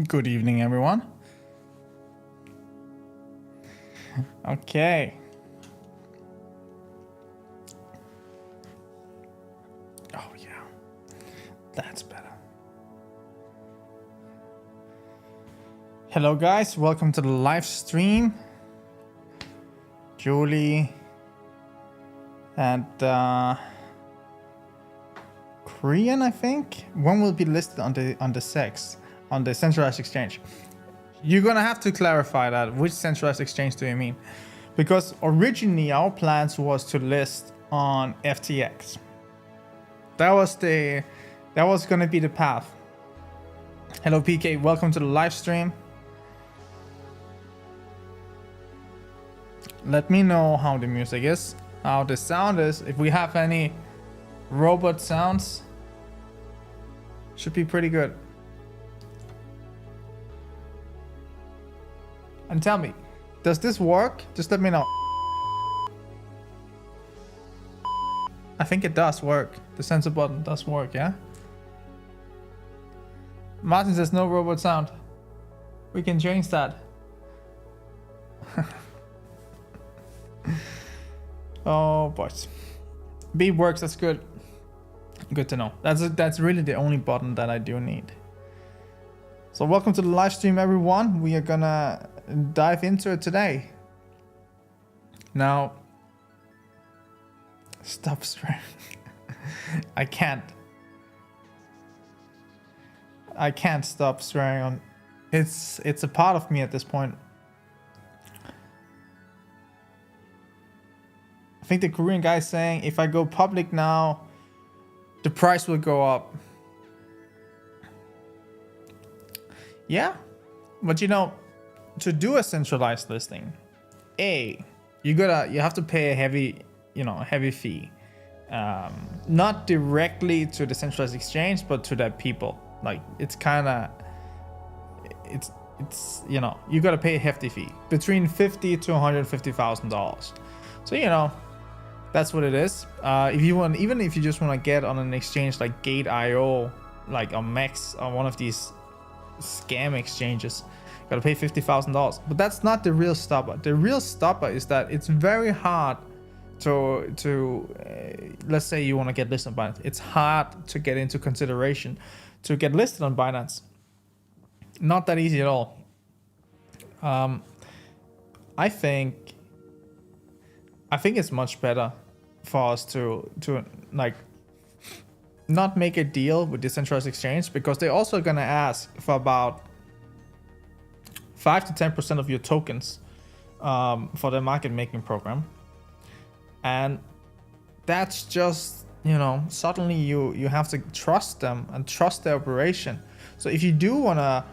Good evening, everyone. Okay. Oh, yeah. That's better. Hello, guys. Welcome to the live stream. Julie and Korean, I think. One will be listed on the SEX, on the centralized exchange. You're gonna have to clarify that. Which centralized exchange do you mean? Because originally our plans was to list on FTX. That was gonna be the path. Hello PK, welcome to the live stream. Let me know how the music is, how the sound is. If we have any robot sounds, should be pretty good. And tell me, does this work? Just let me know. I think it does work. The sensor button does work, yeah? Martin says no robot sound. We can change that. Oh, boys. B works, that's good. Good to know. That's really the only button that I do need. So welcome to the live stream, everyone. We are gonna dive into it today. Now, stop streaming. I can't stop swearing on. It's a part of me at this point. I think the Korean guy is saying if I go public now, the price will go up. Yeah, but you know, to do a centralized listing, you have to pay a heavy fee, not directly to the centralized exchange, but to the people. Like it's you gotta pay a hefty fee between $50,000 to $150,000. So that's what it is. Even if you just want to get on an exchange like Gate.io, like a Mex or one of these scam exchanges, you gotta pay $50,000. But that's not the real stopper. The real stopper is that it's very hard to let's say you want to get listed on Binance. It's hard to get into consideration to get listed on Binance. Not that easy at all. I think it's much better for us to like not make a deal with the centralized exchange, because they're also gonna ask for about 5 to 10% of your tokens for the market making program, and that's just suddenly you have to trust them and trust their operation. So if you do wanna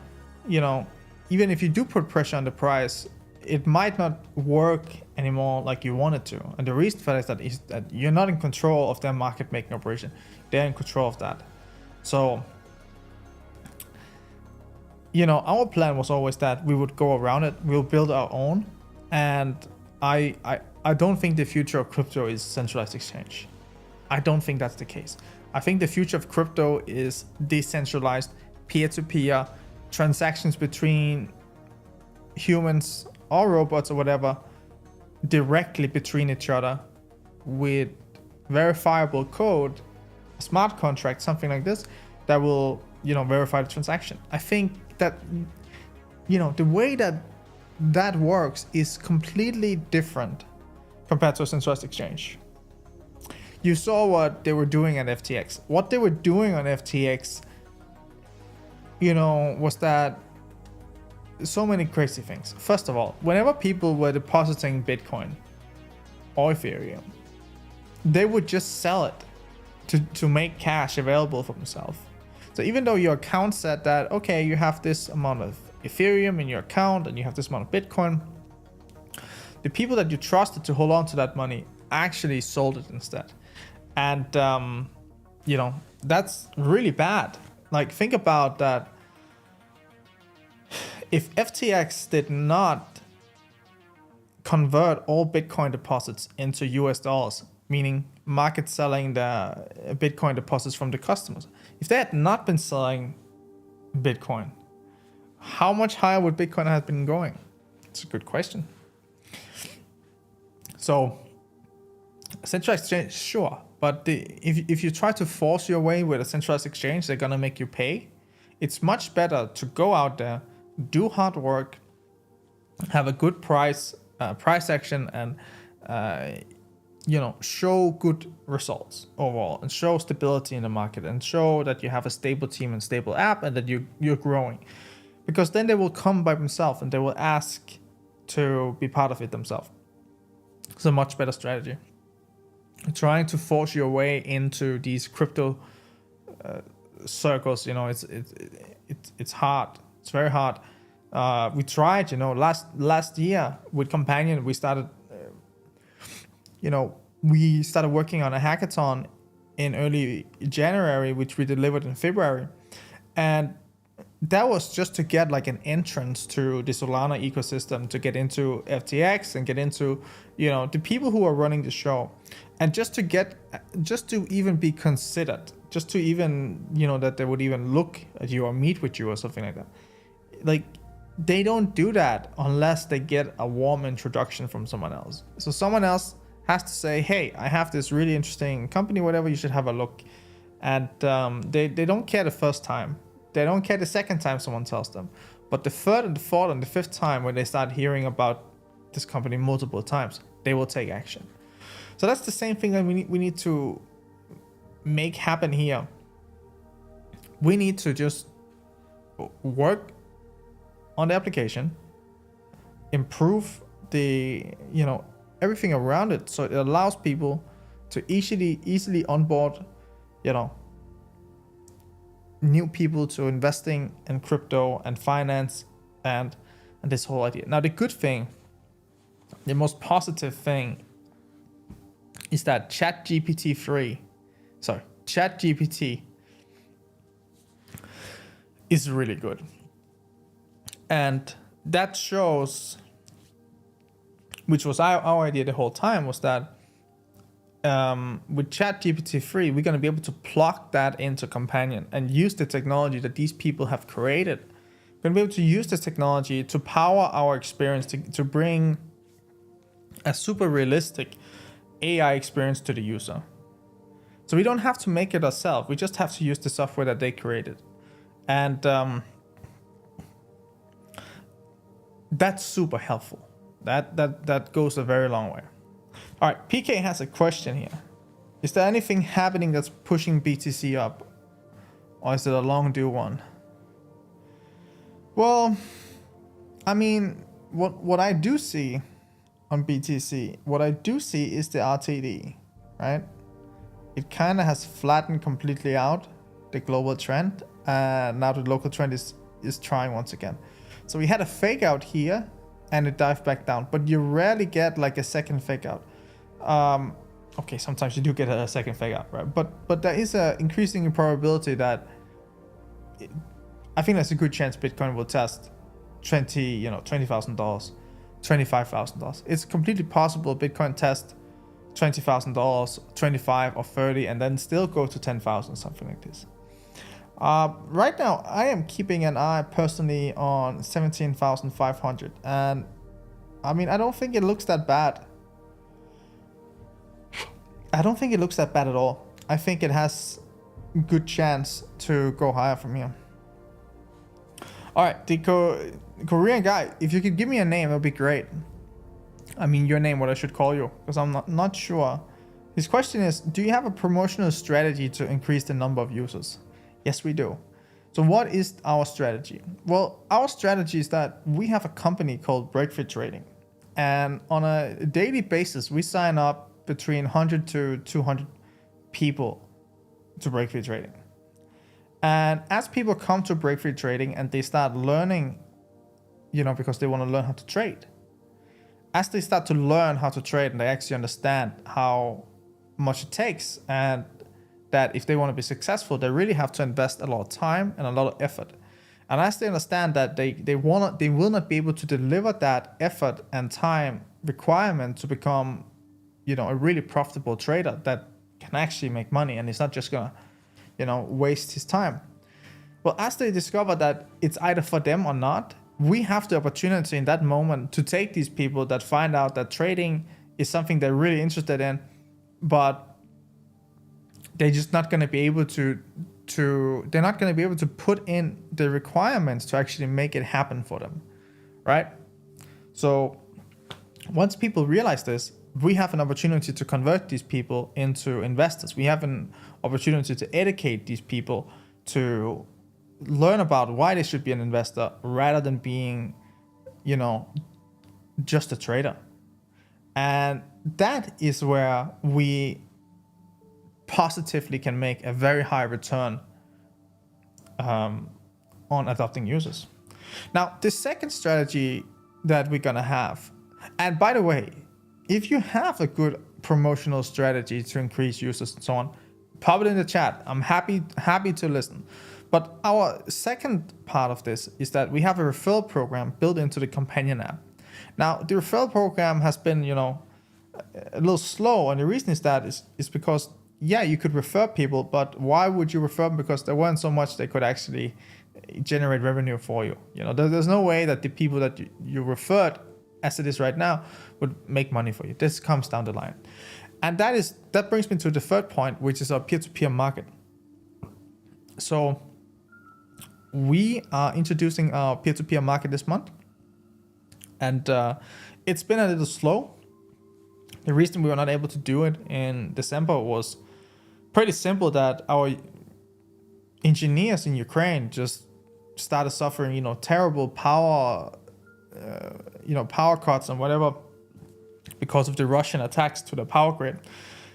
even if you do put pressure on the price, it might not work anymore like you want it to. And the reason for that is that you're not in control of their market making operation. They're in control of that. So our plan was always that we would go around it, we'll build our own. And I don't think the future of crypto is centralized exchange. I don't think that's the case. I think the future of crypto is decentralized, peer-to-peer transactions between humans or robots or whatever, directly between each other with verifiable code, a smart contract, something like this, that will verify the transaction. I think that the way that works is completely different compared to a centralized exchange. You saw what they were doing at FTX. What they were doing on FTX, was that so many crazy things. First of all, whenever people were depositing Bitcoin or Ethereum, they would just sell it to make cash available for themselves. So even though your account said that, okay, you have this amount of Ethereum in your account and you have this amount of Bitcoin, the people that you trusted to hold on to that money actually sold it instead. And that's really bad. Like, think about that. If FTX did not convert all Bitcoin deposits into US dollars, meaning market selling the Bitcoin deposits from the customers, if they had not been selling Bitcoin, how much higher would Bitcoin have been going? It's a good question. So centralized exchange, sure, but if you try to force your way with a centralized exchange, they're gonna make you pay. It's much better to go out there, do hard work, have a good price action, and show good results overall, and show stability in the market, and show that you have a stable team and stable app, and that you're growing. Because then they will come by themselves and they will ask to be part of it themselves. It's a much better strategy. Trying to force your way into these crypto circles, it's hard. It's very hard. We tried, last year with Companion, we started working on a hackathon in early January, which we delivered in February, and that was just to get like an entrance to the Solana ecosystem, to get into FTX and get into, the people who are running the show, and just to even be considered, just to even, that they would even look at you or meet with you or something like that. Like, they don't do that unless they get a warm introduction from someone else. So someone else has to say, hey, I have this really interesting company, whatever, you should have a look. And they don't care the first time. They don't care the second time someone tells them. But the third and the fourth and the fifth time, when they start hearing about this company multiple times, they will take action. So that's the same thing that we need to make happen here. We need to just work on the application, improve the, everything around it, so it allows people to easily onboard, new people to investing in crypto and finance and this whole idea. Now, the good thing, the most positive thing, is that ChatGPT is really good. And that shows, which was our idea the whole time, was that with ChatGPT 3, we're going to be able to plug that into Companion and use the technology that these people have created. We're going to be able to use this technology to power our experience, to bring a super realistic AI experience to the user. So we don't have to make it ourselves. We just have to use the software that they created. And that's super helpful. That goes a very long way. All right, PK has a question here. Is there anything happening that's pushing BTC up? Or is it a long due one? Well, I mean, what I do see on BTC, what I do see is the RTD, right? It kind of has flattened completely out, the global trend. Now the local trend is trying once again. So we had a fake out here and it dived back down, but you rarely get like a second fake out. Okay, sometimes you do get a second fake out, right? But there is a increasing probability that I think there's a good chance Bitcoin will test $20,000, $25,000. It's completely possible Bitcoin test $20,000, 25 or 30, and then still go to 10,000, something like this. Right now, I am keeping an eye personally on 17,500, and I mean, I don't think it looks that bad. I don't think it looks that bad at all. I think it has a good chance to go higher from here. All right, the Korean guy, if you could give me a name, that would be great. I mean, your name, what I should call you, because I'm not sure. His question is, do you have a promotional strategy to increase the number of users? Yes, we do. So what is our strategy? Well, our strategy is that we have a company called Breakfree Trading. And on a daily basis, we sign up between 100 to 200 people to Breakfree Trading. And as people come to Breakfree Trading and they start learning, because they want to learn how to trade. As they start to learn how to trade and they actually understand how much it takes, and that if they want to be successful, they really have to invest a lot of time and a lot of effort. And as they understand that they will not be able to deliver that effort and time requirement to become, a really profitable trader that can actually make money, and it's not just gonna, waste his time. Well, as they discover that it's either for them or not, we have the opportunity in that moment to take these people that find out that trading is something they're really interested in, but they're just not going to be able to they're not going to be able to put in the requirements to actually make it happen for them, right? So once people realize this, we have an opportunity to convert these people into investors. We have an opportunity to educate these people to learn about why they should be an investor rather than being, you know, just a trader. And that is where we positively can make a very high return on adopting users. Now, the second strategy that we're gonna have, and by the way, if you have a good promotional strategy to increase users and so on, pop it in the chat. I'm happy to listen. But our second part of this is that we have a referral program built into the companion app. Now, the referral program has been, you know, a little slow, and the reason is that is because, yeah, you could refer people, but why would you refer them? Because there weren't so much they could actually generate revenue for you. You know, there's no way that the people that you referred, as it is right now, would make money for you. This comes down the line. And that brings me to the third point, which is our peer-to-peer market. So we are introducing our peer-to-peer market this month, and it's been a little slow. The reason we were not able to do it in December was pretty simple, that our engineers in Ukraine just started suffering, you know, terrible power cuts and whatever because of the Russian attacks to the power grid.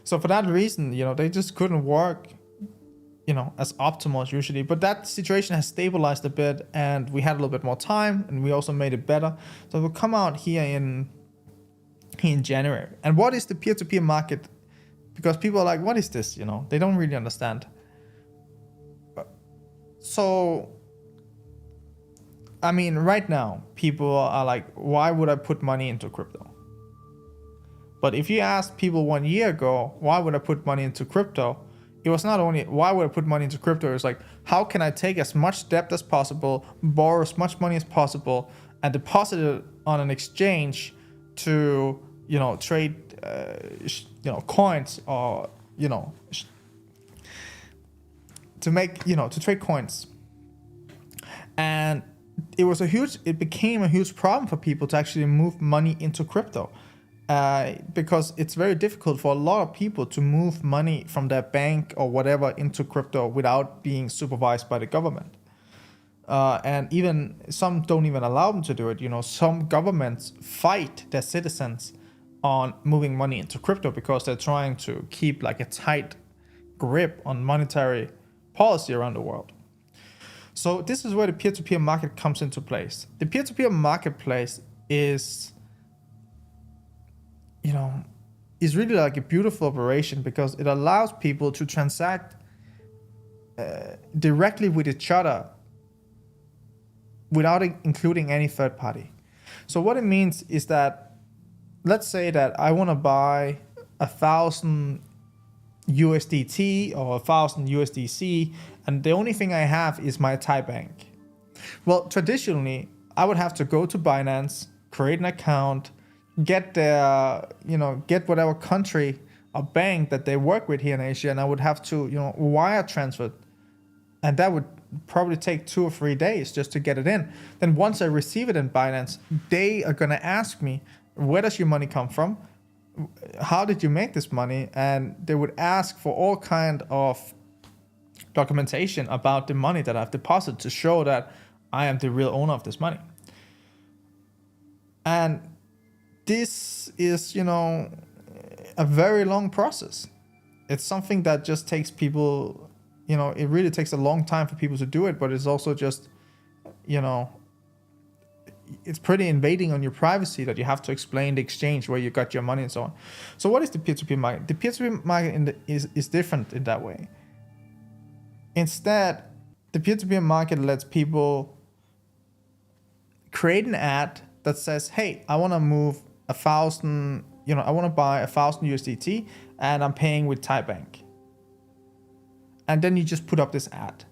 So for that reason, you know, they just couldn't work, you know, as optimal as usually. But that situation has stabilized a bit, and we had a little bit more time, and we also made it better. So we'll come out here in January. And what is the peer-to-peer market? Because people are like, what is this? You know, they don't really understand. So, I mean, right now, people are like, why would I put money into crypto? But if you ask people 1 year ago, why would I put money into crypto? It was not only, why would I put money into crypto? It was like, how can I take as much debt as possible, borrow as much money as possible, and deposit it on an exchange to, you know, trade, coins, or, you know, to trade coins. And it became a huge problem for people to actually move money into crypto, because it's very difficult for a lot of people to move money from their bank or whatever into crypto without being supervised by the government. And even some don't even allow them to do it. You know, some governments fight their citizens on moving money into crypto because they're trying to keep like a tight grip on monetary policy around the world. So this is where the peer-to-peer market comes into place. The peer-to-peer marketplace is really like a beautiful operation because it allows people to transact directly with each other without including any third party. So what it means is that, let's say that I want to buy 1,000 USDT or 1,000 USDC, and the only thing I have is my Thai bank. Well, traditionally, I would have to go to Binance, create an account, get whatever country or bank that they work with here in Asia, and I would have to, wire transfer it. And that would probably take 2 or 3 days just to get it in. Then once I receive it in Binance, they are going to ask me, where does your money come from? How did you make this money? And they would ask for all kind of documentation about the money that I've deposited to show that I am the real owner of this money. And this is, a very long process. It's something that just takes people, it really takes a long time for people to do it, but it's also just, it's pretty invading on your privacy that you have to explain the exchange where you got your money and so on. So what is the peer-to-peer market? The peer-to-peer market is different in that way. Instead, the peer-to-peer market lets people create an ad that says, hey, I want to move 1,000, I want to buy 1,000 USDT and I'm paying with Thai Bank. And then you just put up this ad.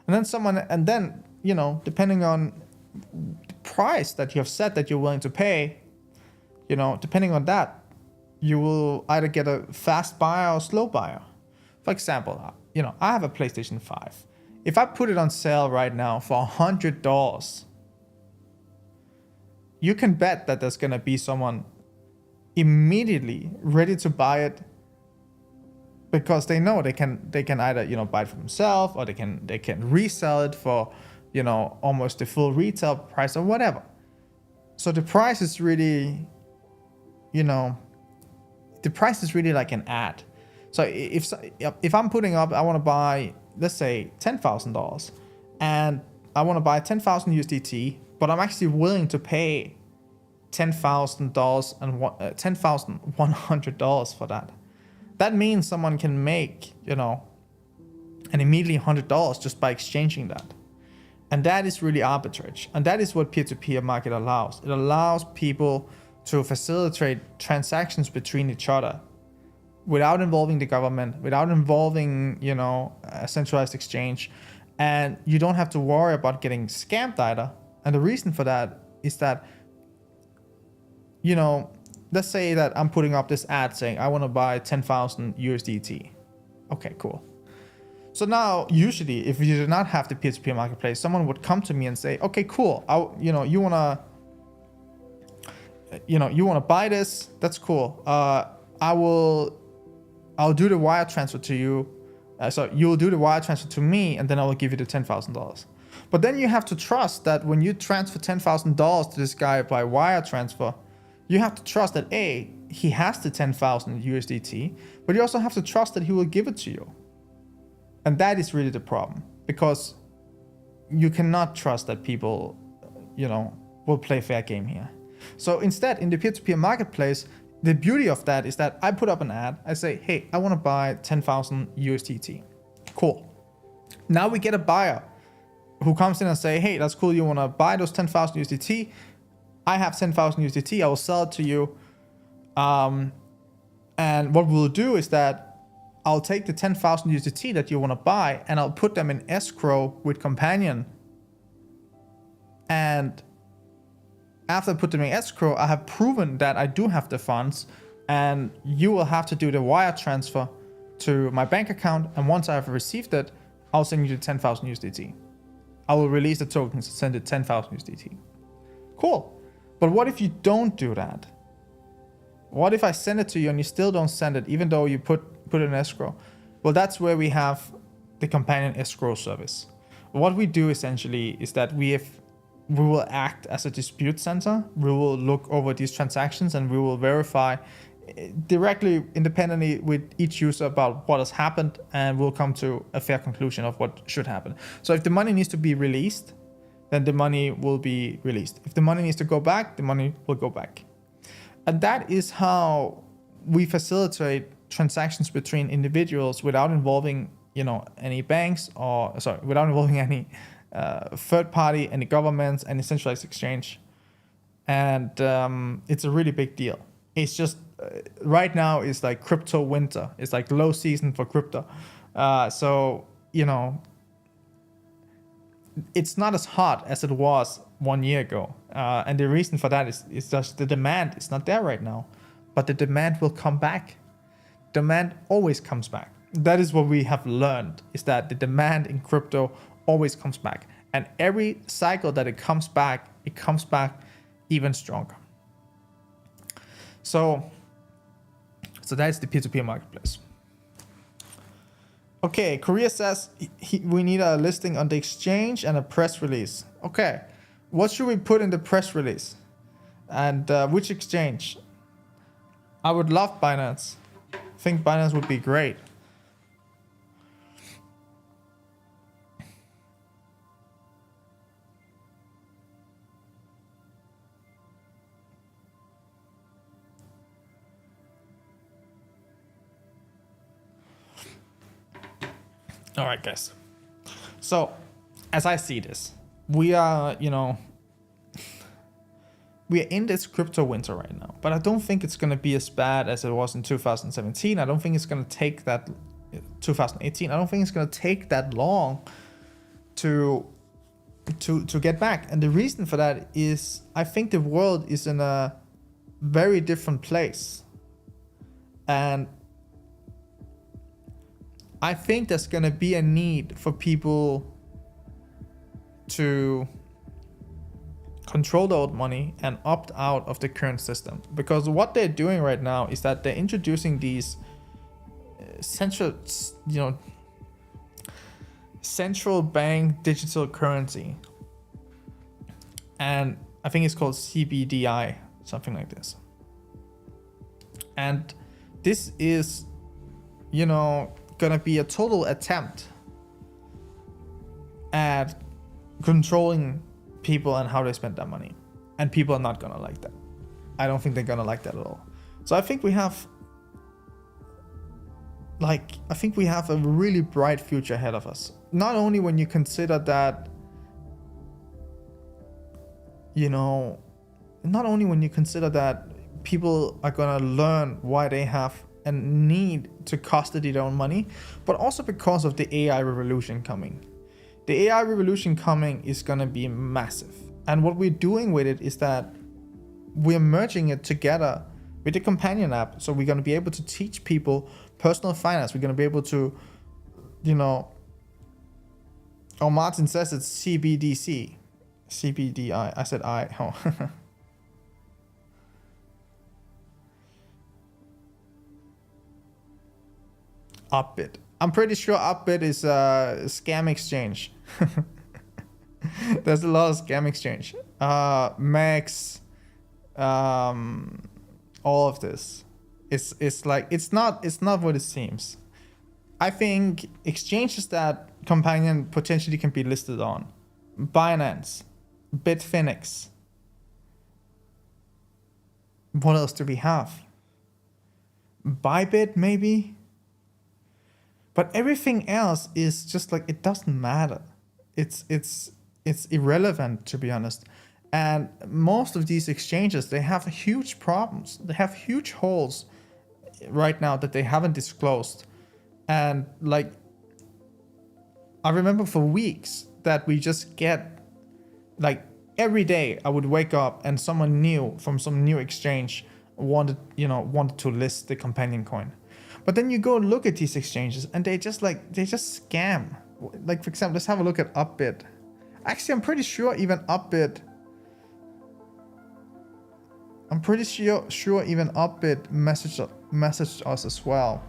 And then, you know, depending on the price that you have set that you're willing to pay, you know, depending on that, you will either get a fast buyer or slow buyer. For example, you know, I have a PlayStation 5. If I put it on sale right now for $100, you can bet that there's gonna be someone immediately ready to buy it, because they know they can either, you know, buy it for themselves, or they can resell it for, you know, almost the full retail price or whatever. So the price is really, you know, the price is really like an ad. So if I'm putting up, I want to buy, let's say $10,000, and I want to buy 10,000 USDT, but I'm actually willing to pay $10,000 and $10,100 for that. That means someone can make, you know, an immediately $100 just by exchanging that. And that is really arbitrage. And that is what peer-to-peer market allows. It allows people to facilitate transactions between each other without involving the government, without involving, you know, a centralized exchange. And you don't have to worry about getting scammed either. And the reason for that is that, you know, let's say that I'm putting up this ad saying I want to buy 10,000 USDT. Okay, cool. So now, usually, if you do not have the peer-to-peer marketplace, someone would come to me and say, okay, cool. You wanna buy this? That's cool. I'll do the wire transfer to you. So you'll do the wire transfer to me, and then I will give you the $10,000. But then you have to trust that when you transfer $10,000 to this guy by wire transfer, you have to trust that A, he has the 10,000 USDT, but you also have to trust that he will give it to you. And that is really the problem, because you cannot trust that people, you know, will play fair game here. So instead, in the peer-to-peer marketplace, the beauty of that is that I put up an ad. I say, hey, I want to buy 10,000 USDT. Cool. Now we get a buyer who comes in and say, hey, that's cool. You want to buy those 10,000 USDT? I have 10,000 USDT. I will sell it to you. And what we'll do is that I'll take the 10,000 USDT that you want to buy, and I'll put them in escrow with Companion. And after I put them in escrow, I have proven that I do have the funds, and you will have to do the wire transfer to my bank account. And once I have received it, I'll send you the 10,000 USDT. I will release the tokens and send it 10,000 USDT. Cool. But what if you don't do that? What if I send it to you and you still don't send it, even though you put it in escrow? Well, that's where we have the Companion escrow service. What we do essentially is that we will act as a dispute center. We will look over these transactions, and we will verify directly, independently with each user about what has happened, and we'll come to a fair conclusion of what should happen. So if the money needs to be released, then the money will be released. If the money needs to go back, the money will go back. And that is how we facilitate transactions between individuals without involving, you know, any banks, without involving any third party, any governments, any centralized exchange. And it's a really big deal. It's just right now it's like crypto winter. It's like low season for crypto. So, you know, it's not as hot as it was 1 year ago. And the reason for that is just the demand is not there right now. But the demand will come back. Demand always comes back. That is what we have learned, is that the demand in crypto always comes back. And every cycle that it comes back even stronger. So that's the peer-to-peer marketplace. Okay, Korea says we need a listing on the exchange and a press release. Okay, what should we put in the press release? And which exchange? I would love Binance. I think Binance would be great. All right, guys. So, as I see this, we are, you know, we are in this crypto winter right now, but I don't think it's going to be as bad as it was in 2017. I don't think it's going to take that 2018. I don't think it's going to take that long to get back. And the reason for that is I think the world is in a very different place. And I think there's going to be a need for people to control their own money and opt out of the current system. Because what they're doing right now is that they're introducing these central bank digital currency. And I think it's called CBDI, something like this. And this is, gonna be a total attempt at controlling people and how they spend their money. And people are not gonna like that. I don't think they're gonna like that at all. So I think we have a really bright future ahead of us. Not only when you consider that, people are gonna learn why they have a need to custody their own money, but also because of the AI revolution coming. The AI revolution coming is gonna be massive. And what we're doing with it is that we're merging it together with the companion app. So we're gonna be able to teach people personal finance. We're gonna be able to, Martin says it's CBDC. CBDI. I said I. Oh. Upbit. I'm pretty sure Upbit is a scam exchange. There's a lot of scam exchange. Max, all of this. It's not what it seems. I think exchanges that companion potentially can be listed on: Binance, Bitfinex. What else do we have? Bybit maybe? But everything else is just like, it doesn't matter. It's irrelevant, to be honest. And most of these exchanges, they have huge problems. They have huge holes right now that they haven't disclosed. And I remember for weeks that we just get, every day I would wake up and someone new from some new exchange wanted to list the companion coin. But then you go look at these exchanges and they just scam. Like, for example, let's have a look at Upbit. Actually, I'm pretty sure even Upbit messaged us as well.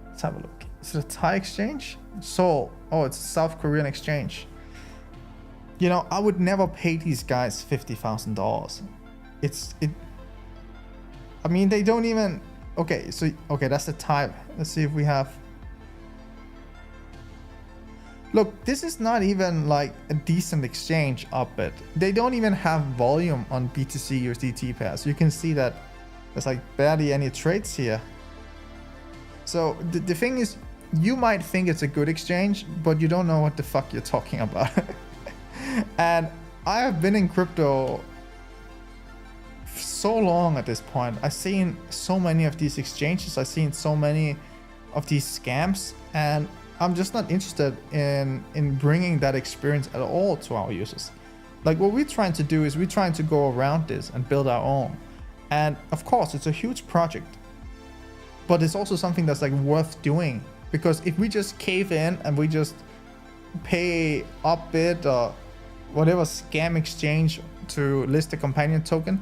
Let's have a look. Is it a Thai exchange? Seoul. Oh, it's a South Korean exchange. I would never pay these guys $50,000. I mean, they don't even. Okay, that's the type. Let's see if we have. Look, this is not even like a decent exchange. Upbit. They don't even have volume on BTC USDT pairs. You can see that there's barely any trades here. So the thing is, you might think it's a good exchange, but you don't know what the fuck you're talking about. And I have been in crypto so long at this point. I've seen so many of these exchanges. I've seen so many of these scams, and I'm just not interested in bringing that experience at all to our users. What we're trying to do is we're trying to go around this and build our own. And of course, it's a huge project, but it's also something that's worth doing, because if we just cave in and we just pay Upbit or whatever scam exchange to list a companion token,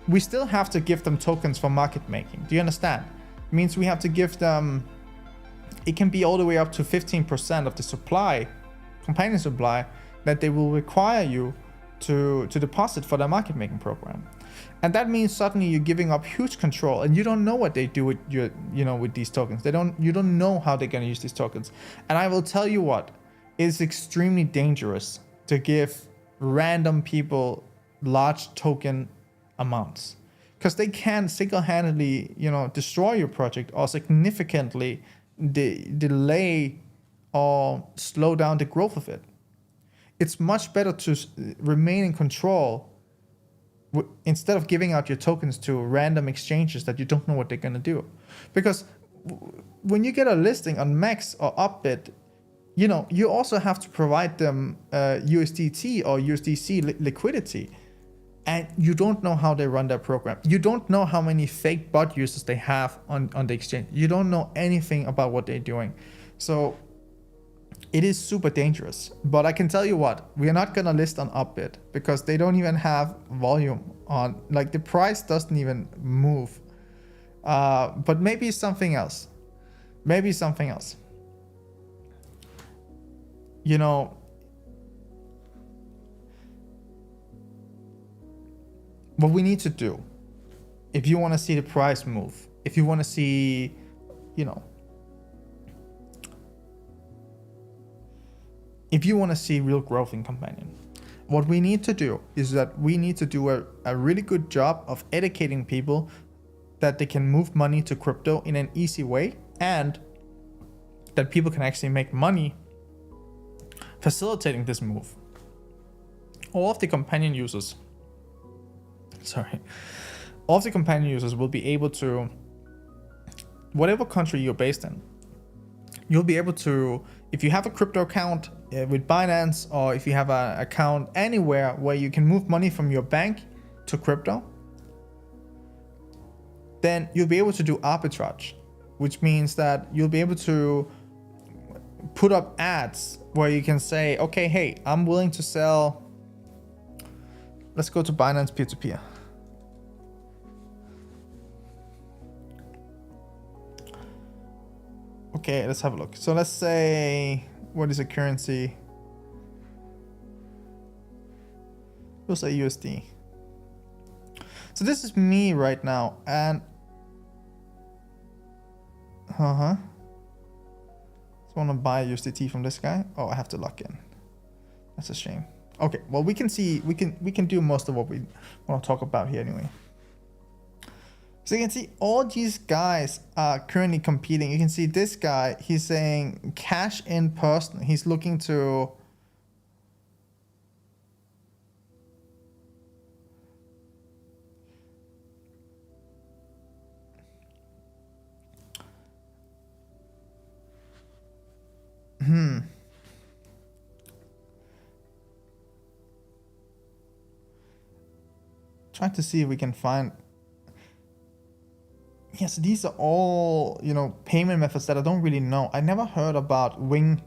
we still have to give them tokens for market making. Do you understand? It means we have to give them, it can be all the way up to 15% of the supply, companion supply, that they will require you to deposit for their market making program. And that means suddenly you're giving up huge control, and you don't know what they do with with these tokens. You don't know how they're going to use these tokens. And I will tell you what, it's extremely dangerous to give random people large token amounts, because they can single-handedly destroy your project or significantly delay or slow down the growth of it. It's much better to remain in control instead of giving out your tokens to random exchanges that you don't know what they're going to do. Because when you get a listing on Max or Upbit, you know, you also have to provide them USDT or USDC liquidity. And you don't know how they run their program. You don't know how many fake bot users they have on the exchange. You don't know anything about what they're doing. So it is super dangerous. But I can tell you what, we are not gonna list on Upbit because they don't even have volume on, like the price doesn't even move. But maybe something else. Maybe something else. You know, what we need to do, if you want to see the price move, if you want to see, you know, if you want to see real growth in Companion, what we need to do is that we need to do a really good job of educating people that they can move money to crypto in an easy way, and that people can actually make money facilitating this move. All of the Companion users will be able to, whatever country you're based in, you'll be able to, if you have a crypto account with Binance, or if you have an account anywhere where you can move money from your bank to crypto, then you'll be able to do arbitrage, which means that you'll be able to put up ads where you can say, okay, hey, I'm willing to sell, let's go to Binance peer-to-peer. Okay, let's have a look. So let's say, what is a currency? We'll say USD. So this is me right now, and I want to buy USDT from this guy. Oh, I have to lock in. That's a shame. Okay, well, we can see, we can do most of what we want to talk about here anyway. So you can see all these guys are currently competing. You can see this guy, he's saying cash in person. He's looking to trying to see if we can find. Yes, these are all, you know, payment methods that I don't really know. I never heard about Wing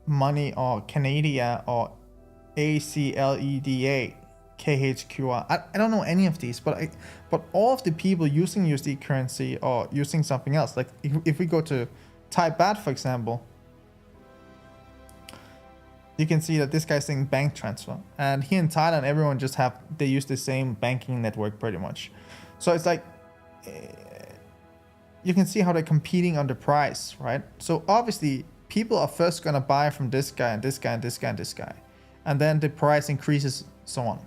Money or Canada or ACLEDA, KHQR. I don't know any of these, but all of the people using USD currency or using something else, like if we go to Thai Baht, for example, you can see that this guy's saying bank transfer. And here in Thailand, everyone just they use the same banking network pretty much. So it's like, you can see how they're competing on the price, right? So obviously people are first gonna buy from this guy and this guy and this guy and this guy. And then the price increases, so on.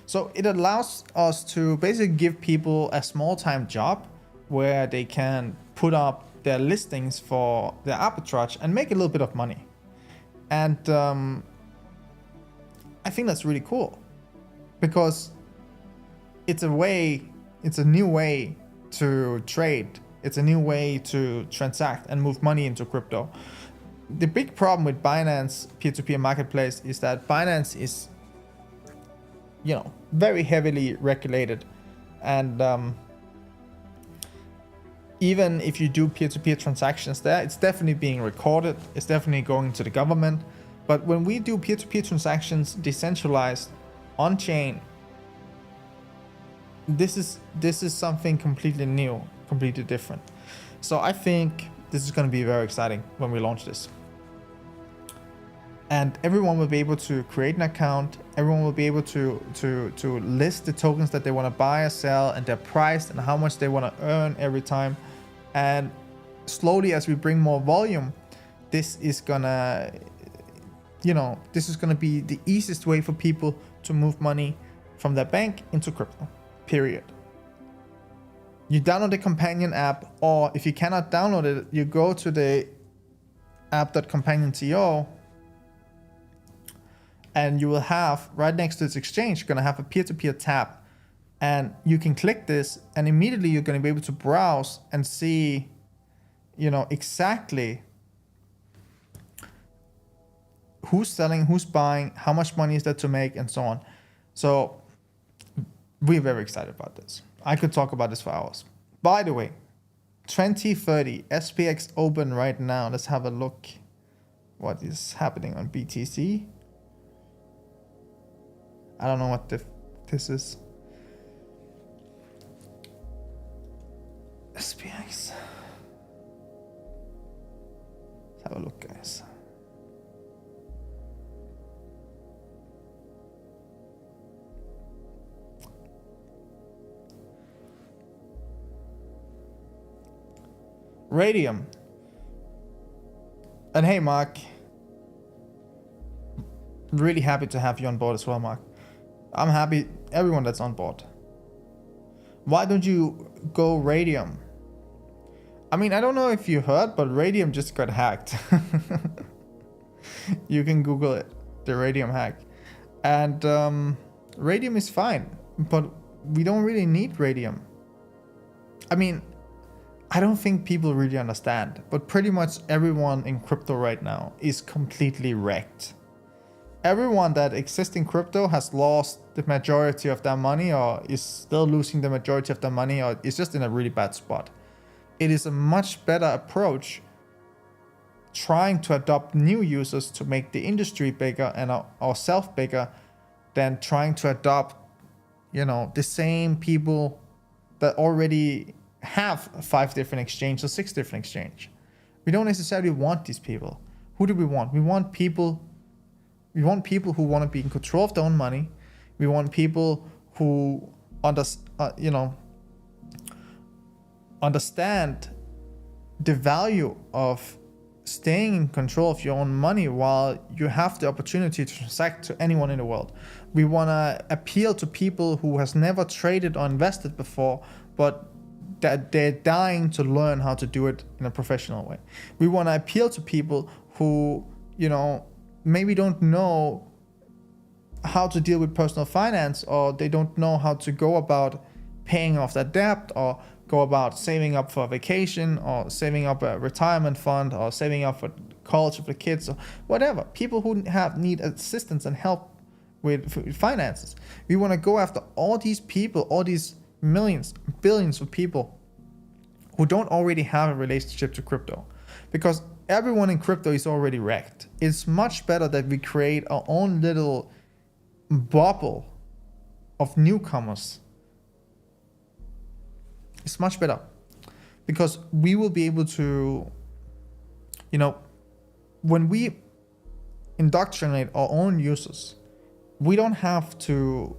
So it allows us to basically give people a small time job where they can put up their listings for their arbitrage and make a little bit of money. And I think that's really cool because it's a new way to trade. It's a new way to transact and move money into crypto. The big problem with Binance peer-to-peer marketplace is that Binance is, you know, very heavily regulated, and even if you do peer-to-peer transactions there, it's definitely being recorded. It's definitely going to the government. But when we do peer-to-peer transactions decentralized on chain, this is something completely new, completely different. So I think this is going to be very exciting when we launch this. And everyone will be able to create an account. Everyone will be able to list the tokens that they want to buy or sell and their price and how much they want to earn every time. And slowly, as we bring more volume, this is gonna, you know, this is gonna be the easiest way for people to move money from their bank into crypto, period. You download the Companion app, or if you cannot download it, you go to the app.companion.to, and you will have right next to this exchange, you're gonna have a peer-to-peer tab, and you can click this, and immediately you're gonna be able to browse and see, you know, exactly who's selling, who's buying, how much money is there to make, and so on. So we're very excited about this. I could talk about this for hours. By the way, 2030 SPX open right now. Let's have a look what is happening on BTC. I don't know what this is. SPX. Let's have a look, guys. Radium. And hey, Mark. Really happy to have you on board as well, Mark. I'm happy, everyone that's on board. Why don't you go Radium? I mean, I don't know if you heard, but Radium just got hacked. You can Google it, the Radium hack. And Radium is fine, but we don't really need Radium. I mean, I don't think people really understand, but pretty much everyone in crypto right now is completely wrecked. Everyone that exists in crypto has lost the majority of their money, or is still losing the majority of their money, or is just in a really bad spot. It is a much better approach trying to adopt new users to make the industry bigger and ourselves bigger than trying to adopt, the same people that already have 5 different exchanges or 6 different exchanges. We don't necessarily want these people. Who do we want? We want people who want to be in control of their own money. We want people who understand the value of staying in control of your own money while you have the opportunity to transact to anyone in the world. We want to appeal to people who has never traded or invested before, but that they're dying to learn how to do it in a professional way. We want to appeal to people who, maybe don't know how to deal with personal finance, or they don't know how to go about paying off that debt, or go about saving up for a vacation, or saving up a retirement fund, or saving up for college for the kids, or whatever. People who need assistance and help with finances. We want to go after all these people, all these millions, billions of people who don't already have a relationship to crypto, because everyone in crypto is already wrecked. It's much better that we create our own little bubble of newcomers. It's much better because we will be able to, when we indoctrinate our own users, we don't have to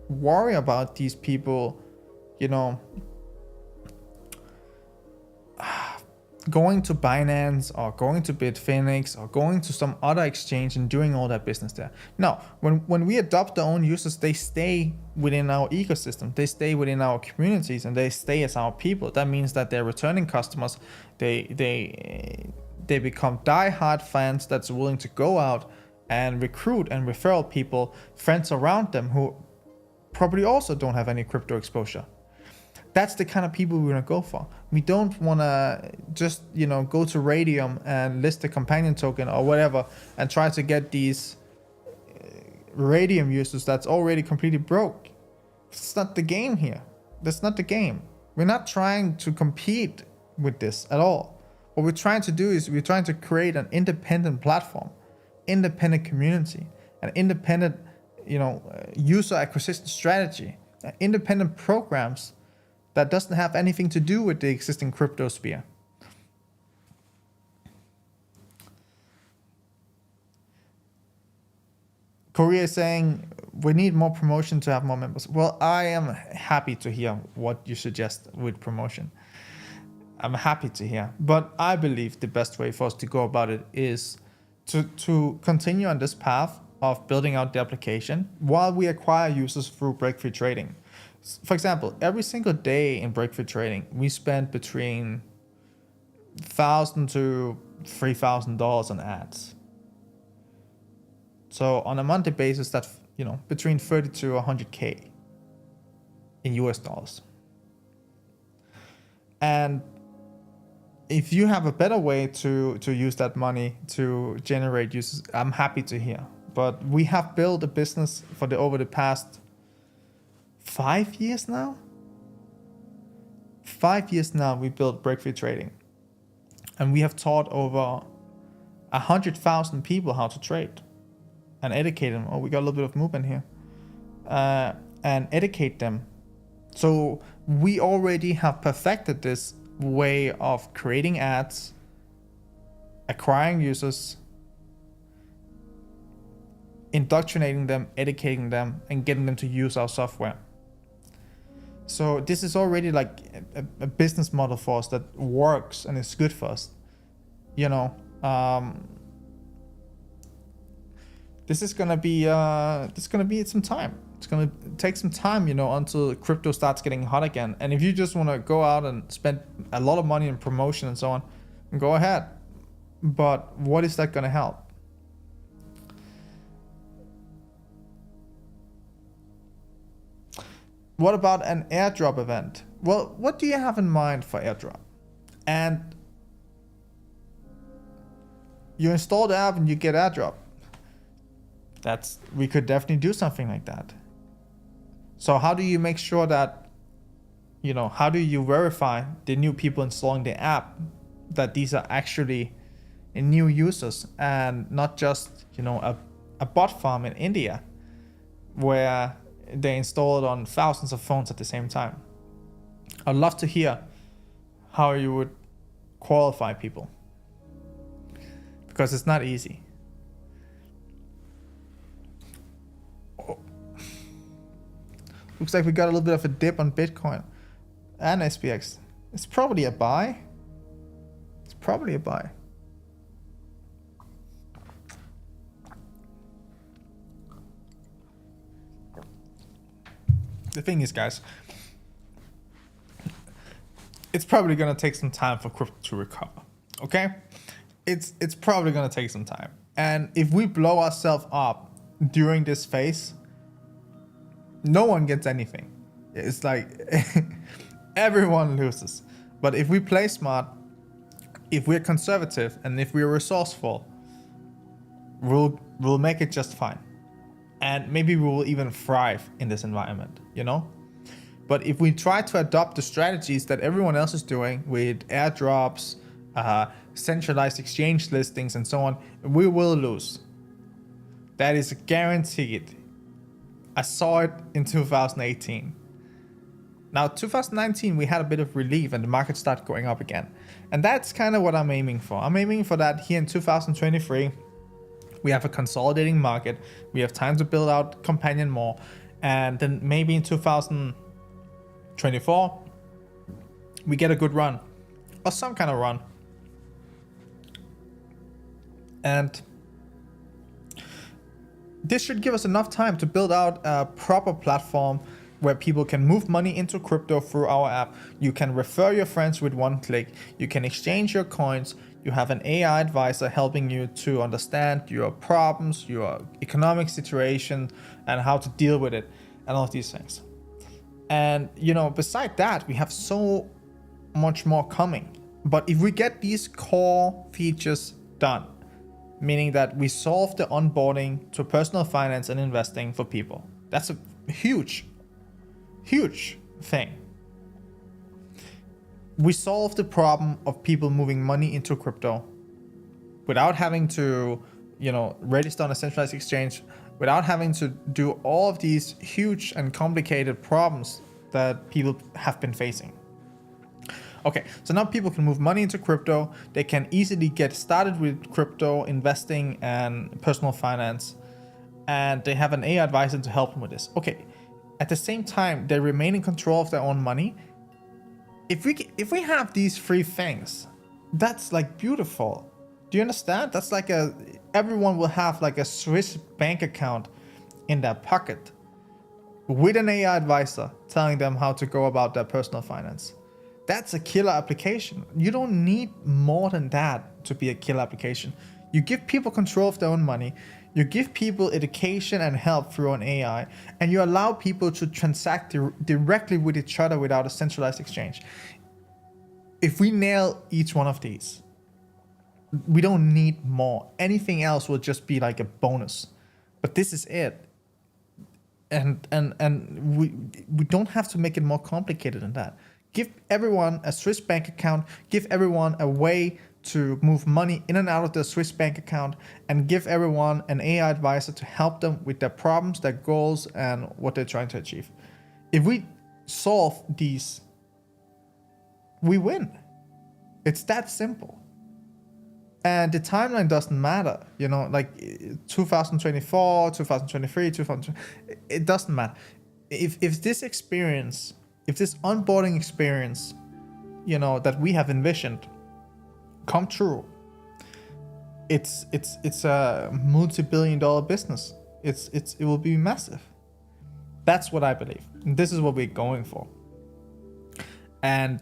worry about these people, going to Binance or going to Bitfinex or going to some other exchange and doing all that business there. No, when we adopt our own users, they stay within our ecosystem, they stay within our communities, and they stay as our people. That means that they're returning customers. They become die-hard fans that's willing to go out and recruit and refer people, friends around them who probably also don't have any crypto exposure. That's the kind of people we want to go for. We don't want to just, go to Radium and list a companion token or whatever and try to get these Radium users that's already completely broke. It's not the game here. That's not the game. We're not trying to compete with this at all. What we're trying to do is we're trying to create an independent platform, independent community, an independent, user acquisition strategy, independent programs that doesn't have anything to do with the existing crypto sphere. Korea is saying we need more promotion to have more members. Well, I am happy to hear what you suggest with promotion. I'm happy to hear. But I believe the best way for us to go about it is to continue on this path of building out the application while we acquire users through Breakfree Trading. For example, every single day in Breakfree Trading, we spend between $1,000 to $3,000 on ads. So on a monthly basis, that's between 30 to 100K in US dollars. And if you have a better way to use that money to generate users, I'm happy to hear. But we have built a business for over the past 5 years now. 5 years now, we built Breakfree Trading, and we have taught over 100,000 people how to trade and educate them. Oh, we got a little bit of movement here. And educate them. So we already have perfected this way of creating ads, acquiring users, indoctrinating them, educating them, and getting them to use our software. So this is already like a business model for us that works and is good for us. You know, this is gonna be some time. It's gonna take some time, you know, until crypto starts getting hot again. And if you just want to go out and spend a lot of money in promotion and so on, go ahead. But what is that gonna help? What about an airdrop event? Well, what do you have in mind for airdrop? And you install the app and you get airdrop. We could definitely do something like that. So how do you make sure that, you know, how do you verify the new people installing the app that these are actually new users and not just, you know, a bot farm in India where they install it on thousands of phones at the same time? I'd love to hear how you would qualify people, because it's not easy. Oh. Looks like we got a little bit of a dip on Bitcoin and SPX. It's probably a buy. It's probably a buy. The thing is, guys, it's probably gonna take some time for crypto to recover. Okay, it's probably gonna take some time, and if we blow ourselves up during this phase, no one gets anything. It's like everyone loses. But if we play smart, if we're conservative, and if we're resourceful, we'll make it just fine. And maybe we will even thrive in this environment, you know? But if we try to adopt the strategies that everyone else is doing with airdrops, centralized exchange listings, and so on, we will lose. That is guaranteed. I saw it in 2018. Now, 2019, we had a bit of relief and the market started going up again. And that's kind of what I'm aiming for. I'm aiming for that here in 2023. We have a consolidating market. We have time to build out Companion more. And then maybe in 2024, we get a good run or some kind of run. And this should give us enough time to build out a proper platform where people can move money into crypto through our app. You can refer your friends with one click. You can exchange your coins. You have an AI advisor helping you to understand your problems, your economic situation, and how to deal with it, and all of these things. And, you know, beside that, we have so much more coming. But if we get these core features done, meaning that we solve the onboarding to personal finance and investing for people, that's a huge thing. We solve the problem of people moving money into crypto without having to, you know, register on a centralized exchange, without having to do all of these huge and complicated problems that people have been facing. Okay, so now people can move money into crypto. They can easily get started with crypto investing and personal finance, and they have an AI advisor to help them with this. Okay, at the same time, they remain in control of their own money. If we have these three things, that's like beautiful. Do you understand? That's like everyone will have like a Swiss bank account in their pocket with an AI advisor telling them how to go about their personal finance. That's a killer application. You don't need more than that to be a killer application. You give people control of their own money. You give people education and help through an AI, and you allow people to transact directly with each other without a centralized exchange. If we nail each one of these, we don't need more. Anything else will just be like a bonus. But this is it. And we don't have to make it more complicated than that. Give everyone a Swiss bank account, give everyone a way to move money in and out of the Swiss bank account, and give everyone an AI advisor to help them with their problems, their goals, and what they're trying to achieve. If we solve these, we win. It's that simple. And the timeline doesn't matter, you know, like 2024, 2023, 2020, it doesn't matter. If this experience, if this onboarding experience, you know, that we have envisioned come true, it's a multi-billion-dollar business. It will be massive. That's what I believe. And this is what we're going for. And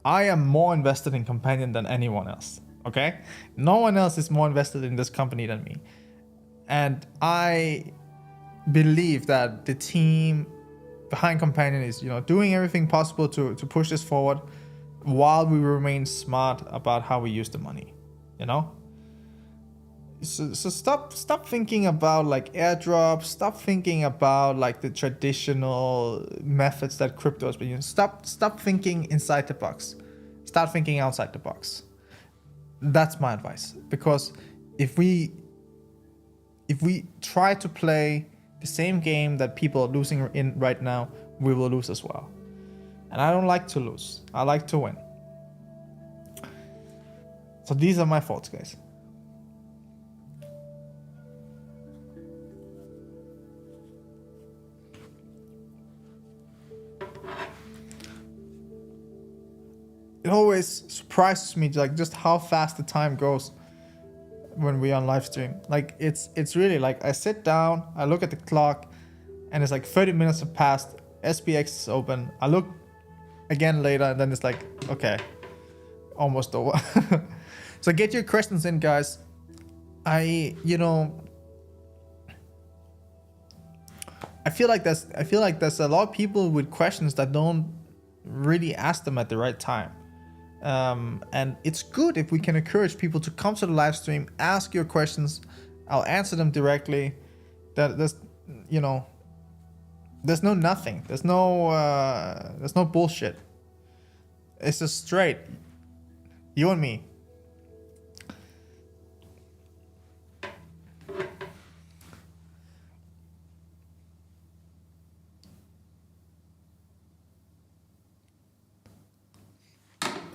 I am more invested in Companion than anyone else. Okay? No one else is more invested in this company than me. And I believe that the team behind Companion is, you know, doing everything possible to push this forward while we remain smart about how we use the money, you know? So stop thinking about like airdrops, stop thinking about like the traditional methods that crypto has been used. Stop thinking inside the box. Start thinking outside the box. That's my advice, because if we try to play the same game that people are losing in right now, we will lose as well. And I don't like to lose. I like to win. So these are my thoughts, guys. It always surprises me, like just how fast the time goes when we're on live stream. Like it's really like I sit down, I look at the clock, and it's like 30 minutes have passed. SPX is open. I look again later, and then it's like, okay, almost over. So get your questions in, guys. I feel like there's a lot of people with questions that don't really ask them at the right time. And it's good if we can encourage people to come to the live stream, ask your questions. I'll answer them directly. There's no nothing. There's no bullshit. It's just straight. You and me.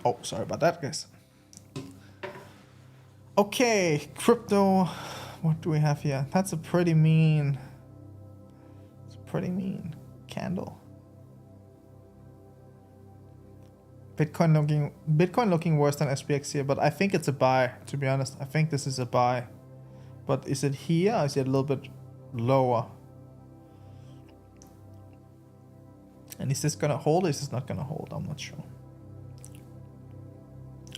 Oh, sorry about that, guys. Okay, crypto. What do we have here? That's a pretty mean. It's a pretty mean candle. Bitcoin looking worse than SPX here, but I think it's a buy. To be honest, I think this is a buy. But is it here or is it a little bit lower? And is this gonna hold or is this not gonna hold? I'm not sure.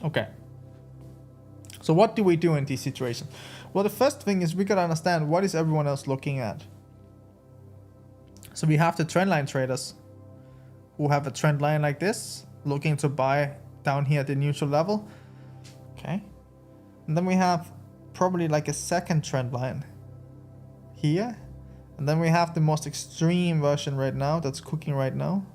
Okay. So what do we do in these situations? Well, the first thing is we gotta understand what is everyone else looking at. So we have the trendline traders who have a trend line like this, looking to buy down here at the neutral level. Okay. And then we have probably like a second trend line here. And then we have the most extreme version right now that's cooking right now.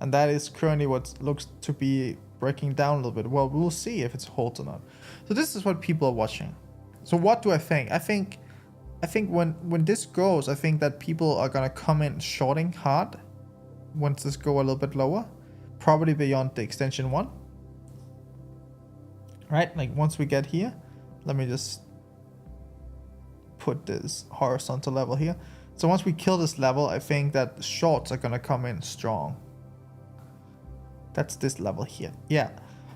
And that is currently what looks to be breaking down a little bit. Well, we'll see if it's holds or not. So this is what people are watching. So what do I think? I think when this goes, I think that people are gonna come in shorting hard once this go a little bit lower, probably beyond the extension 1. Right? Like once we get here, let me just put this horizontal level here. So once we kill this level, I think that shorts are gonna come in strong. That's this level here. Yeah.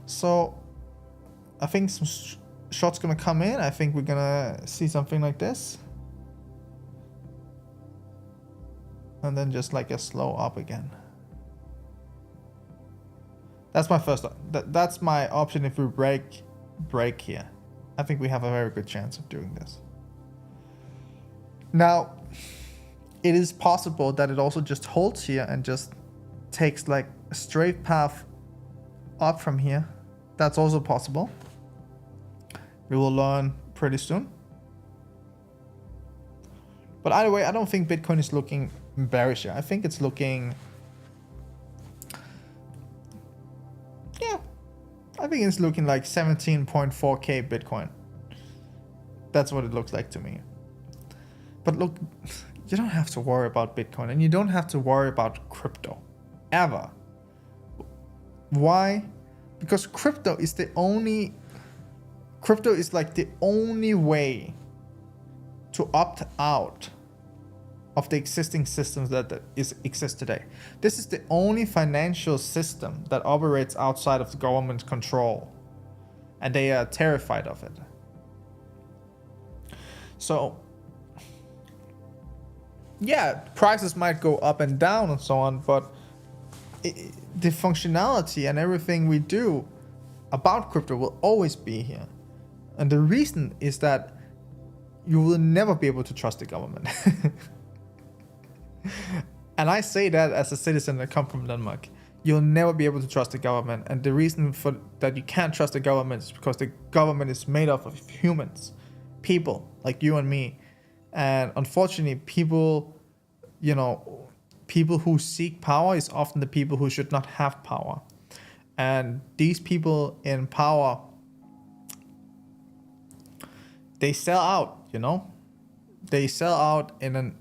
So I think some shorts gonna come in. I think we're gonna see something like this. And then just like a slow up again. That's my first, that's my option if we break here. I think we have a very good chance of doing this. Now, it is possible that it also just holds here and just takes like a straight path up from here That's also possible. We will learn pretty soon. But either way, I don't think Bitcoin is looking bearish here. I think it's looking... Yeah. I think it's looking like 17.4k Bitcoin. That's what it looks like to me. But look, you don't have to worry about Bitcoin, and you don't have to worry about crypto. Ever. Why? Because crypto is the only... Crypto is like the only way to opt out of the existing systems that exist today. This is the only financial system that operates outside of the government's control, and they are terrified of it. So, yeah, prices might go up and down and so on, but the functionality and everything we do about crypto will always be here. And the reason is that you will never be able to trust the government. And I say that as a citizen that come from Denmark. You'll never be able to trust the government. And the reason for that you can't trust the government is because the government is made up of humans, people like you and me. And unfortunately, people, you know, people who seek power is often the people who should not have power. And these people in power, they sell out, you know, they sell out in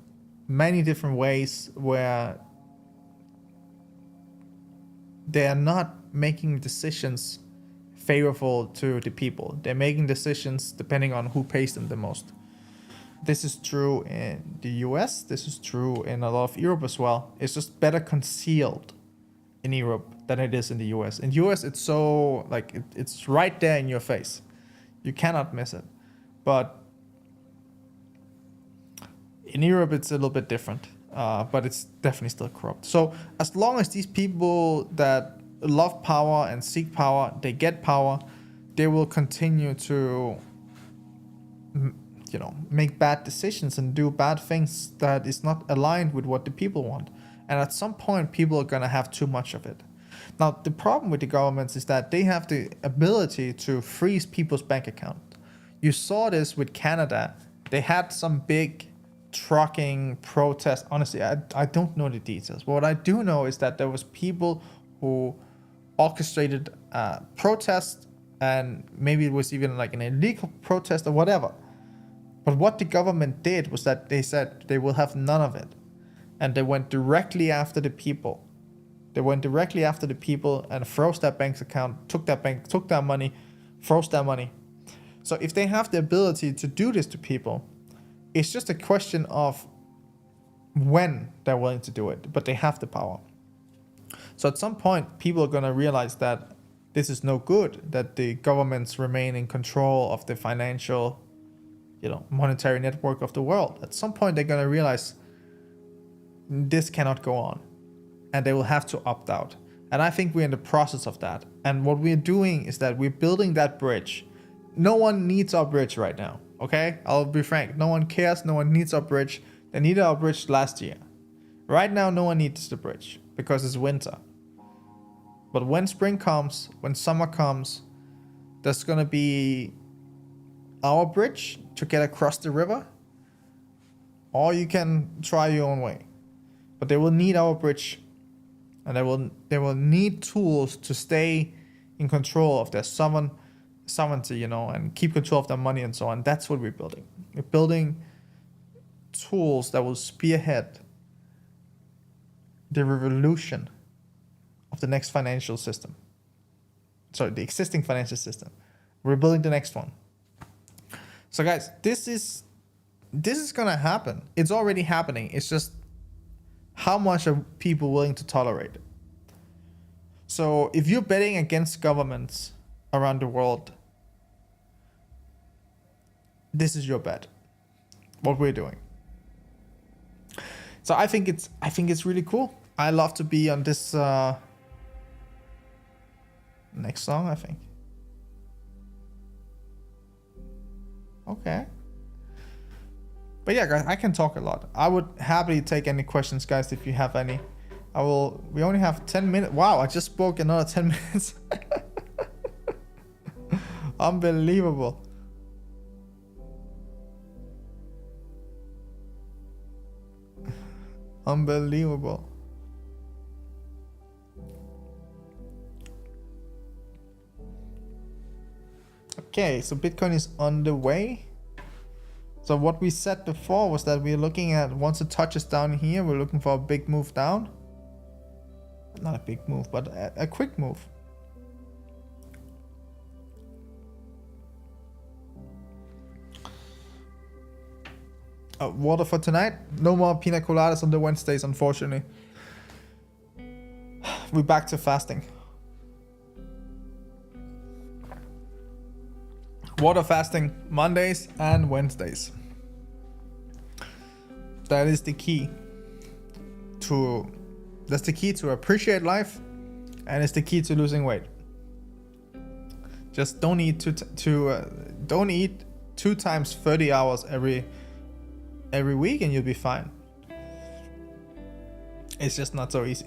many different ways where they are not making decisions favorable to the people. They're making decisions depending on who pays them the most. This is true in the US. This is true in a lot of Europe as well. It's just better concealed in Europe than it is in the US. In the US, it's so like it's right there in your face. You cannot miss it. But in Europe, it's a little bit different, but it's definitely still corrupt. So as long as these people that love power and seek power, they get power, they will continue to, you know, make bad decisions and do bad things that is not aligned with what the people want. And at some point, people are going to have too much of it. Now, the problem with the governments is that they have the ability to freeze people's bank account. You saw this with Canada. They had some big trucking protest. Honestly, I don't know the details. But what I do know is that there was people who orchestrated protest, and maybe it was even like an illegal protest or whatever. But what the government did was that they said they will have none of it. And they went directly after the people. They went directly after the people and froze their bank's account, took their money, froze their money. So if they have the ability to do this to people, it's just a question of when they're willing to do it, but they have the power. So at some point, people are going to realize that this is no good, that the governments remain in control of the financial, you know, monetary network of the world. At some point, they're going to realize this cannot go on, and they will have to opt out. And I think we're in the process of that. And what we're doing is that we're building that bridge. No one needs our bridge right now, okay? I'll be frank. No one cares. No one needs our bridge. They needed our bridge last year. Right now, no one needs the bridge because it's winter. But when spring comes, when summer comes, there's going to be our bridge to get across the river, or you can try your own way. But they will need our bridge, and they will need tools to stay in control of their sovereignty, you know, and keep control of their money and so on. That's what we're building. We're building tools that will spearhead the revolution of the next financial system. Sorry, the existing financial system. We're building the next one. So guys, this is gonna happen. It's already happening. It's just how much are people willing to tolerate it? So if you're betting against governments around the world, this is your bet. What we're doing. So I think it's really cool. I love to be on this next song, I think. Okay. But yeah, guys, I can talk a lot. I would happily take any questions, guys, if you have any. We only have 10 minutes. Wow, I just spoke another 10 minutes. Unbelievable. Unbelievable. Okay, so Bitcoin is on the way. So what we said before was that we're looking at, once it touches down here, we're looking for a big move down. Not a big move, but a quick move. Water for tonight. No more pina coladas on the Wednesdays, unfortunately. We're back to fasting. Water fasting Mondays and Wednesdays. That is the key to, that's the key to appreciate life, and it's the key to losing weight. Just don't eat don't eat 2 times 30 hours every week and you'll be fine. It's just not so easy.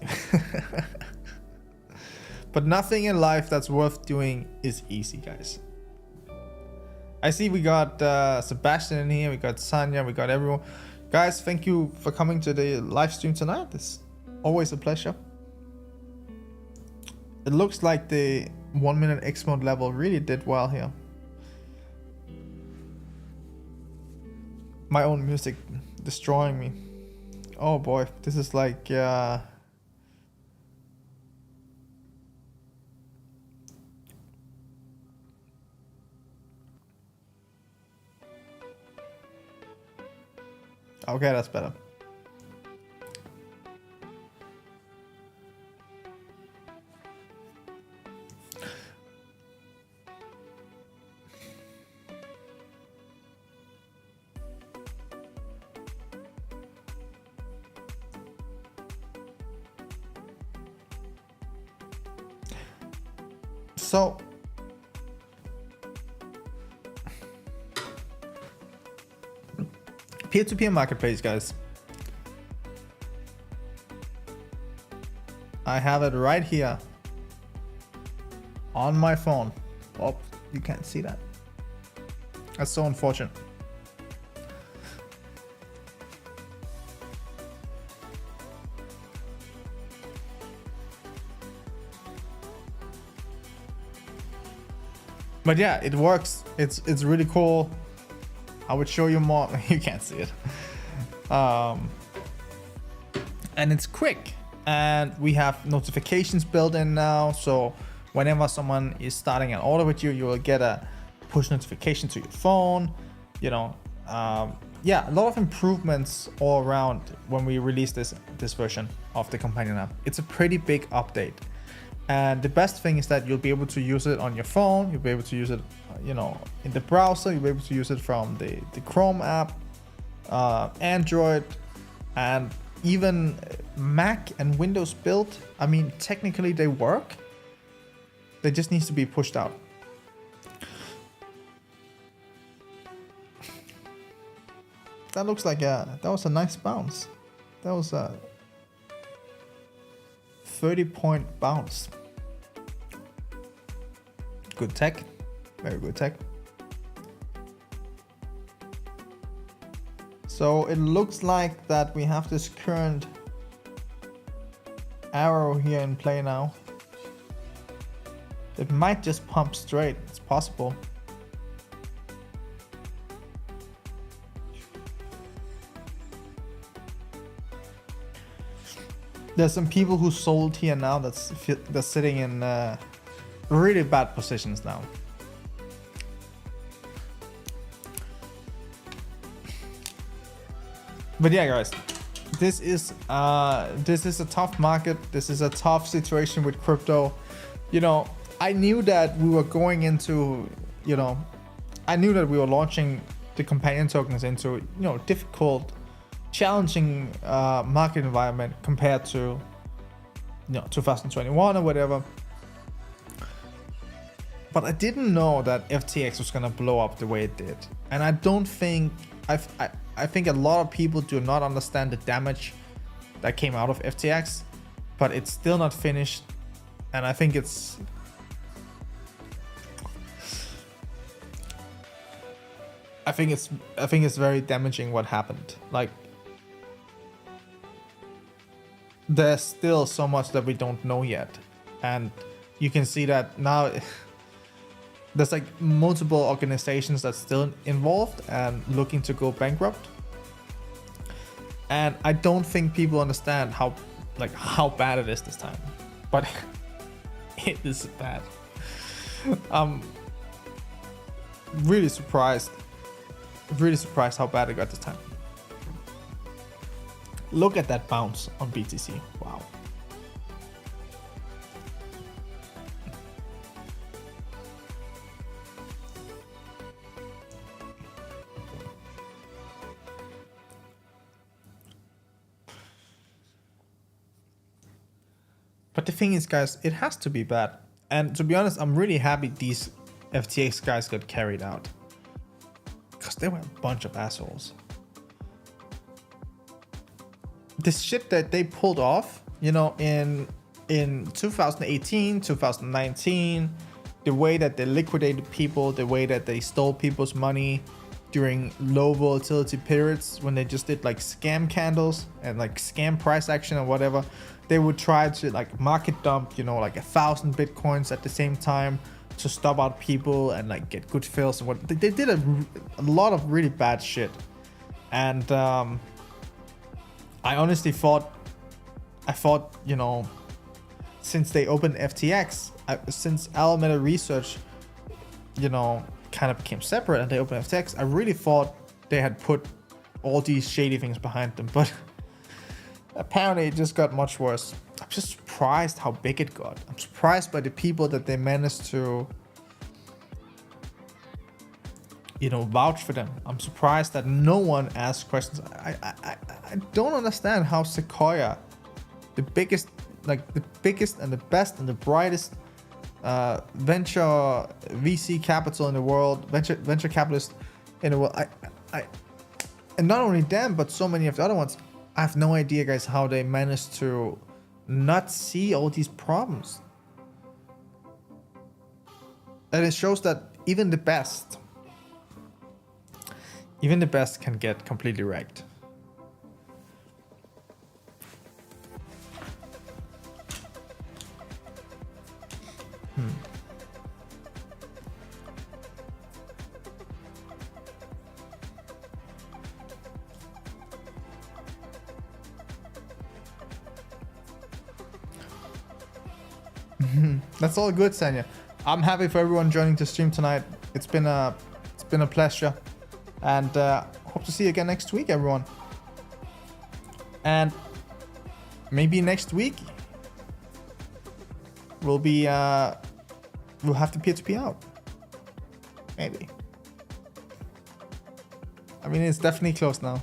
But nothing in life that's worth doing is easy, guys. I see we got Sebastian in here, we got Sanya, we got everyone. Guys, thank you for coming to the live stream tonight. It's always a pleasure. It looks like the 1 minute X mode level really did well here. My own music destroying me. Oh boy, this is like okay, that's better. So peer-to-peer marketplace, guys. I have it right here on my phone. Oh, you can't see that. That's so unfortunate. But yeah, it works. It's really cool. I would show you more. You can't see it. And it's quick. And we have notifications built in now. So whenever someone is starting an order with you, you will get a push notification to your phone. You know, yeah, a lot of improvements all around when we release this version of the companion app. It's a pretty big update. And the best thing is that you'll be able to use it on your phone. You'll be able to use it, you know, in the browser. You'll be able to use it from the Chrome app, Android, and even Mac and Windows built. I mean, technically they work. They just needs to be pushed out. That looks like that was a nice bounce. That was a 30-point bounce. Good tech, very good tech. So it looks like that we have this current arrow here in play now. It might just pump straight, it's possible. There's some people who sold here now that's sitting in really bad positions now. But yeah, guys, this is a tough market. This is a tough situation with crypto. You know, I knew that we were going into, you know, I knew that we were launching the companion tokens into, you know, difficult, challenging market environment compared to, you know, 2021 or whatever. But I didn't know that FTX was gonna blow up the way it did, and I don't think I think a lot of people do not understand the damage that came out of FTX, but it's still not finished, and I think it's I think it's very damaging what happened. Like, there's still so much that we don't know yet, and you can see that now. There's like multiple organizations that's still involved and looking to go bankrupt, and I don't think people understand how bad it is this time, but it is bad. I'm really surprised how bad it got this time. Look at that bounce on BTC. Wow. But the thing is, guys, it has to be bad. And to be honest, I'm really happy these FTX guys got carried out, because they were a bunch of assholes. The shit that they pulled off, you know, in 2018, 2019, the way that they liquidated people, the way that they stole people's money during low volatility periods, when they just did like scam candles and like scam price action or whatever. They would try to like market dump, you know, like 1,000 Bitcoins at the same time to stop out people and like get good fills and what they did a lot of really bad shit. And I honestly thought, you know, since they opened FTX, since Alameda Research, you know, kind of became separate and they opened FTX, I really thought they had put all these shady things behind them, but apparently it just got much worse. I'm just surprised how big it got. I'm surprised by the people that they managed to, you know, vouch for them. I'm surprised that no one asked questions. I don't understand how Sequoia, the biggest and the best and the brightest venture VC capital in the world, venture capitalist in the world, and not only them, but so many of the other ones, I have no idea, guys, how they managed to not see all these problems. And it shows that even the best can get completely wrecked. That's all good, Sanya. I'm happy for everyone joining the stream tonight. It's been a pleasure, and hope to see you again next week, everyone. And maybe next week we'll have the peer-to-peer out. Maybe. I mean, it's definitely close now.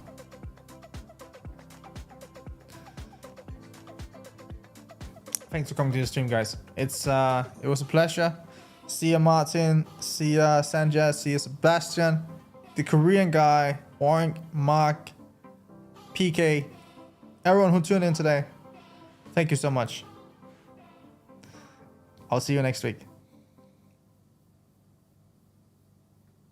Thanks for coming to the stream, guys. It was a pleasure. See ya, Martin. See ya, Sanjay. See ya, Sebastian. The Korean guy, Oink, Mark, PK. Everyone who tuned in today. Thank you so much. I'll see you next week.